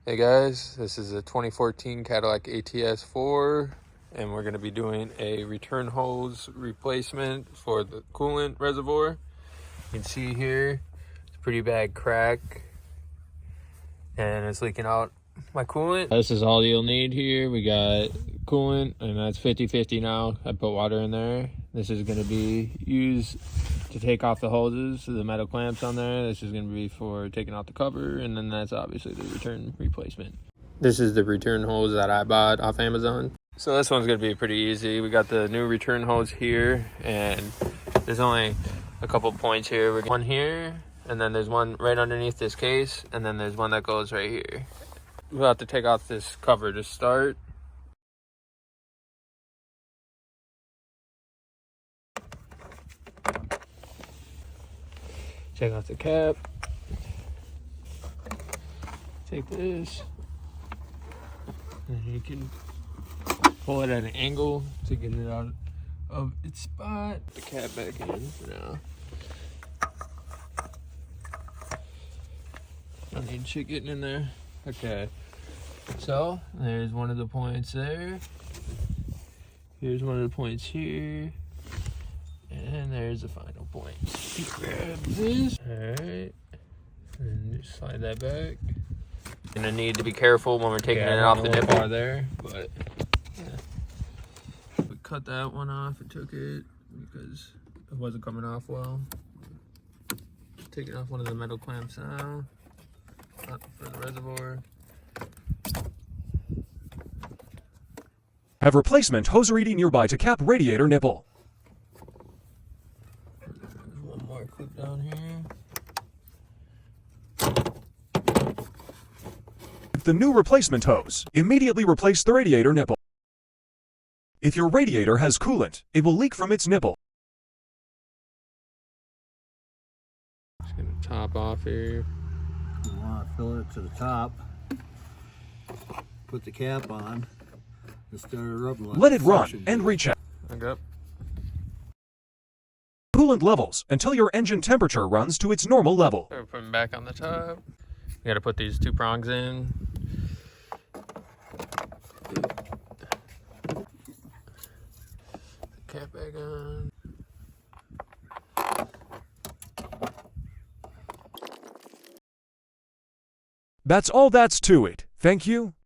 Hey guys, this is a 2014 Cadillac ATS4 and we're going to be doing a return hose replacement for the coolant reservoir. You can see here, it's a pretty bad crack and it's leaking out my coolant. This is all you'll need here. We got coolant and that's 50-50 now. I put water in there. This is going to be used to take off the hoses, the metal clamps on there. This is going to be for taking off the cover, and then that's obviously the return replacement. This is the return hose that I bought off Amazon. So this one's going to be pretty easy. We got the new return hose here, and there's only a couple points here. We got one here, and then there's one right underneath this case, and then there's one that goes right here. We'll have to take off this cover to start. Take off the cap. Take this. And you can pull it at an angle to get it out of its spot. Put the cap back in for now. Don't need shit getting in there. Okay. So, there's one of the points there. Here's one of the points here. And there's the final point. Grab this. Alright. And just slide that back. Gonna need to be careful when we're taking it off the nipple there, but yeah. We cut that one off and took it because it wasn't coming off well. Taking off one of the metal clamps now. Not for the reservoir. Have replacement hose-ready nearby to cap radiator nipple. One more clip down here. The new replacement hose. Immediately replace the radiator nipple. If your radiator has coolant, it will leak from its nipple. Just gonna top off here. You want to fill it to the top. Put the cap on. And start it rubbing. Let it run and recheck. Okay. Coolant levels until your engine temperature runs to its normal level. So we're putting back on the top. You gotta put these two prongs in. Cap back on. That's all that's to it. Thank you.